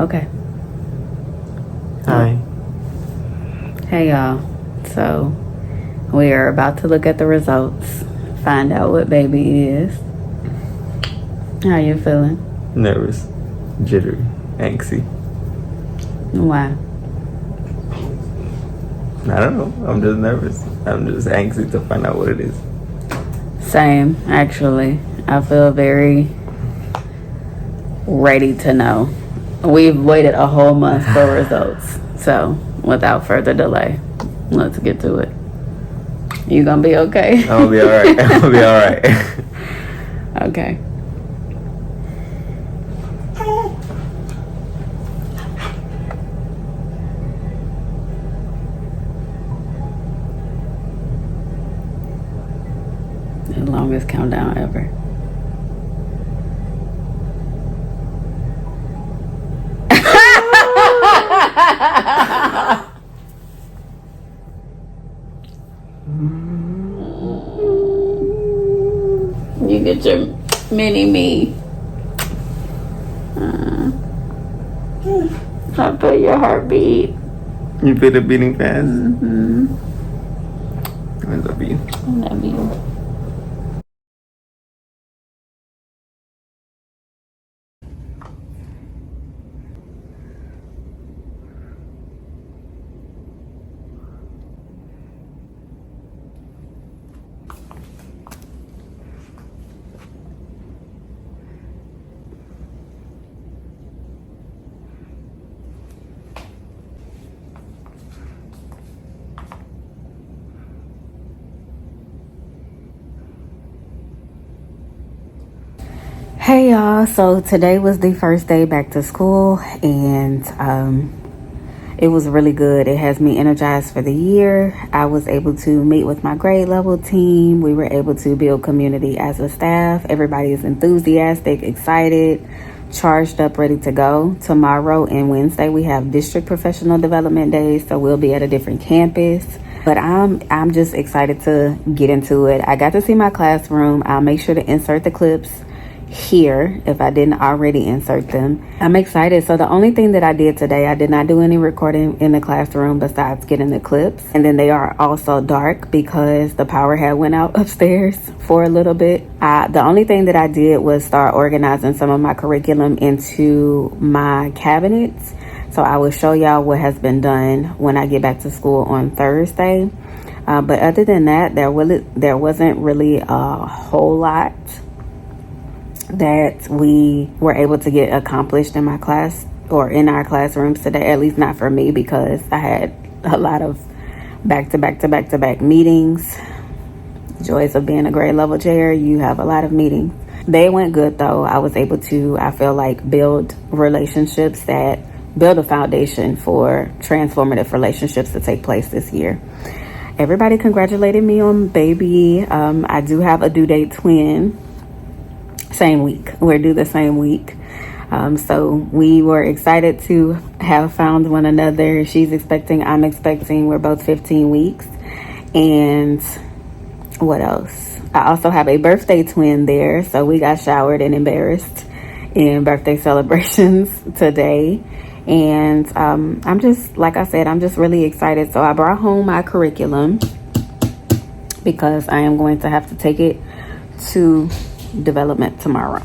Okay. Hi. Hey, y'all. So, we are about to look at the results, find out what baby is. How you feeling? Nervous, jittery, anxiety. Why? I don't know. I'm just nervous. I'm just anxious to find out what it is. Same, actually. I feel very ready to know. We've waited a whole month for results. So, without further delay, let's get to it. You gonna be okay? I'm gonna be alright. I'm gonna be alright. Okay. The longest countdown ever. You get your mini me. I feel your heartbeat. You feel it beating fast? Mm-hmm. I love you. I love you. Hey y'all, so today was the first day back to school and it was really good. It has me energized for the year. I was able to meet with my grade level team. We were able to build community as a staff. Everybody is enthusiastic, excited, charged up, ready to go. Tomorrow and Wednesday we have district professional development days, so we'll be at a different campus. But I'm just excited to get into it. I got to see my classroom. I'll make sure to insert the clips here if I didn't already insert them. I'm excited. So the only thing that I did today, I did not do any recording in the classroom besides getting the clips. And then they are also dark because the power had went out upstairs for a little bit. The only thing that I did was start organizing some of my curriculum into my cabinets. So I will show y'all what has been done when I get back to school on Thursday. But other than that, there wasn't really a whole lot that we were able to get accomplished in my class or in our classrooms today, at least not for me, because I had a lot of back-to-back meetings. Joys of being a grade level chair, you have a lot of meetings. They went good though. I was able to, I feel like, build relationships that build a foundation for transformative relationships to take place this year. Everybody congratulated me on baby. I do have a due date twin. Same week. We're due the same week. So we were excited to have found one another. She's expecting, I'm expecting. We're both 15 weeks. And what else? I also have a birthday twin there. So we got showered and embarrassed in birthday celebrations today. And I'm just, like I said, I'm just really excited. So I brought home my curriculum because I am going to have to take it to development tomorrow.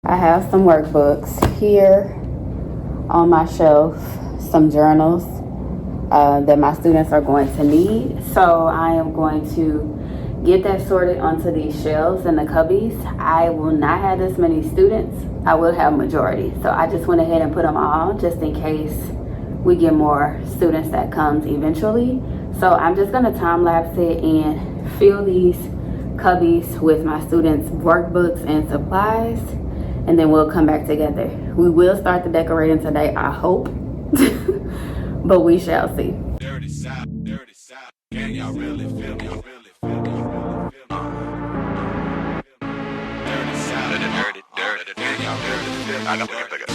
I have some workbooks here on my shelf, some journals that my students are going to need. So I am going to get that sorted onto these shelves and the cubbies. I will not have this many students. I will have majority. So I just went ahead and put them all just in case we get more students that comes eventually. So I'm just gonna time lapse it and fill these cubbies with my students' workbooks and supplies, and then we'll come back together. We will start the decorating today, I hope, but we shall see. Dirty South, dirty South. Can y'all really feel me? Y'all really feel me? Y'all really feel me? Dirty South, dirty, dirty. Can y'all really feel me? I got bigger.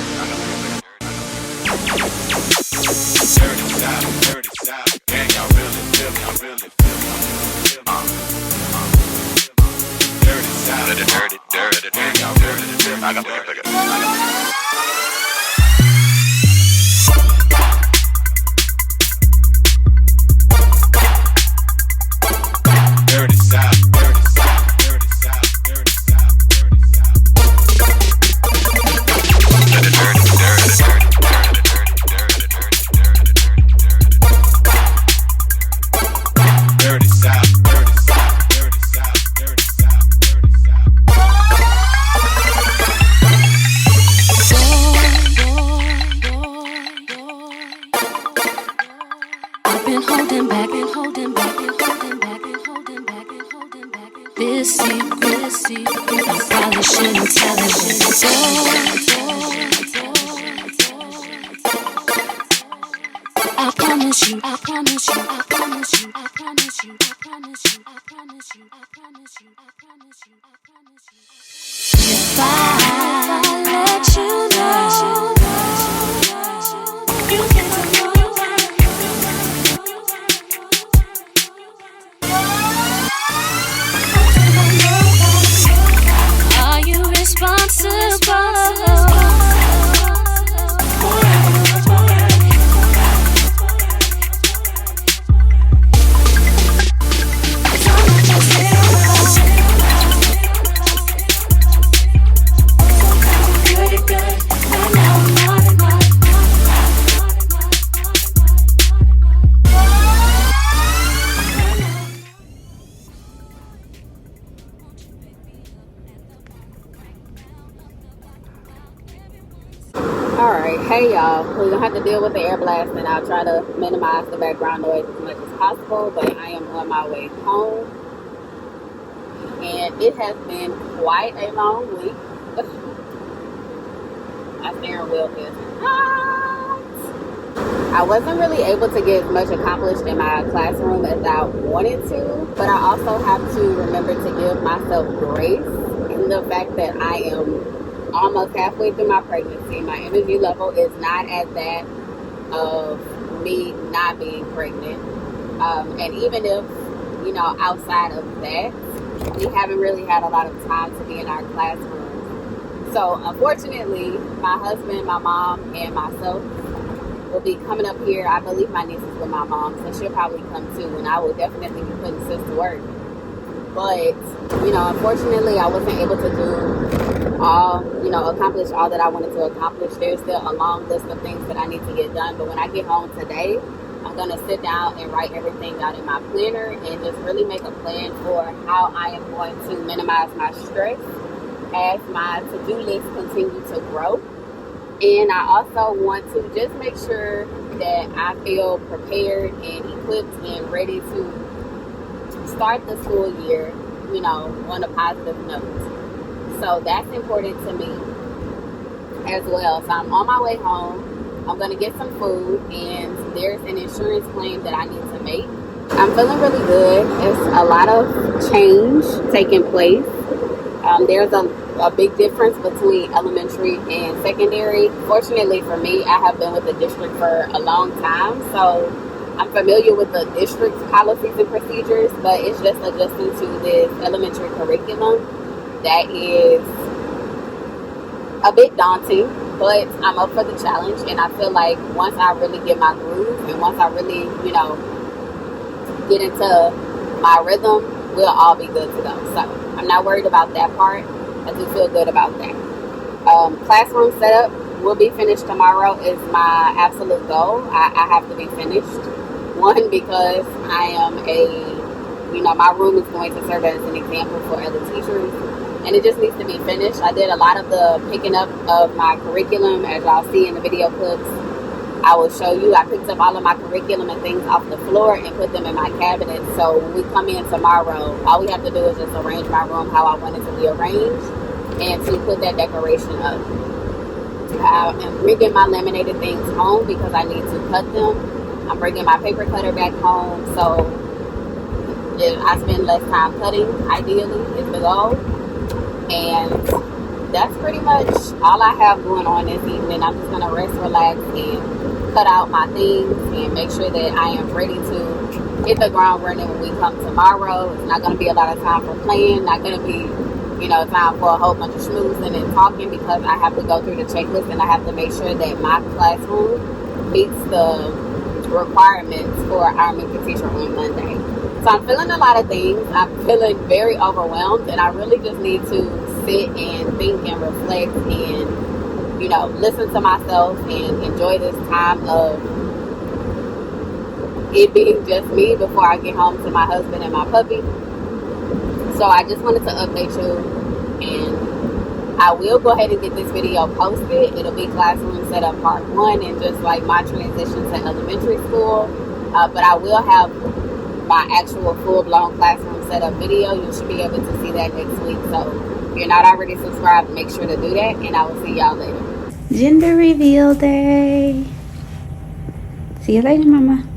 Dirty South, dirty South. Can y'all really feel me? Y'all really feel me? Dirty South, dirty, dirty. Can y'all really feel me? I got bigger. Dirty South, dirty South, dirty South, dirty South, dirty South. Dirty, dirty, dirty, dirty, dirty South, dirty South, dirty South, dirty South, dirty South. I've been holding back, been holding back, been holding back, been holding back, been holding back. This secret, I probably shouldn't tell it. I promise you, I promise you, I promise you, I promise you, I promise you, I promise you, I promise you, I promise you, I promise you. If I let you know, you get to know. Are you responsible? Alright, hey y'all. We're gonna have to deal with the air blast, and I'll try to minimize the background noise as much as possible, but I am on my way home. And it has been quite a long week. My steering wheel is hot. I wasn't really able to get much accomplished in my classroom as I wanted to, but I also have to remember to give myself grace in the fact that I am almost halfway through my pregnancy. My energy level is not at that of me not being pregnant. And even if, outside of that, we haven't really had a lot of time to be in our classroom. So unfortunately, my husband, my mom, and myself will be coming up here. I believe my niece is with my mom, so she'll probably come too, and I will definitely be putting sis to work. But, unfortunately, I wasn't able to do accomplish all that I wanted to accomplish. There's still a long list of things that I need to get done. But when I get home today, I'm going to sit down and write everything out in my planner and just really make a plan for how I am going to minimize my stress as my to-do list continue to grow. And I also want to just make sure that I feel prepared and equipped and ready to start the school year, on a positive note. So that's important to me as well. So I'm on my way home. I'm going to get some food, and there's an insurance claim that I need to make. I'm feeling really good. It's a lot of change taking place. There's a big difference between elementary and secondary. Fortunately for me, I have been with the district for a long time, so I'm familiar with the district's policies and procedures, but it's just adjusting to this elementary curriculum that is a bit daunting, but I'm up for the challenge. And I feel like once I really get my groove and once I really, get into my rhythm, we'll all be good to go. So I'm not worried about that part. I do feel good about that. Classroom setup will be finished tomorrow is my absolute goal. I have to be finished. One, because I am my room is going to serve as an example for other teachers, and it just needs to be finished. I did a lot of the picking up of my curriculum, as y'all see in the video clips. I will show you. I picked up all of my curriculum and things off the floor and put them in my cabinet. So when we come in tomorrow, all we have to do is just arrange my room how I want it to be arranged and to put that decoration up. I am bringing my laminated things home because I need to cut them. I'm bringing my paper cutter back home, so I spend less time cutting, ideally, is the goal. And that's pretty much all I have going on this evening. I'm just going to rest, relax, and cut out my things and make sure that I am ready to hit the ground running when we come tomorrow. It's not going to be a lot of time for playing, not going to be time for a whole bunch of schmoozing and talking, because I have to go through the checklist and I have to make sure that my classroom meets the requirements for our mentor teacher on Monday. So I'm feeling a lot of things. I'm feeling very overwhelmed, and I really just need to sit and think and reflect and, listen to myself and enjoy this time of it being just me before I get home to my husband and my puppy. So I just wanted to update you, and I will go ahead and get this video posted. It'll be classroom setup part 1 and just like my transition to elementary school. But I will have my actual full-blown classroom setup video. You should be able to see that next week. So if you're not already subscribed, make sure to do that, and I will see y'all later. Gender reveal day. See you later, Mama.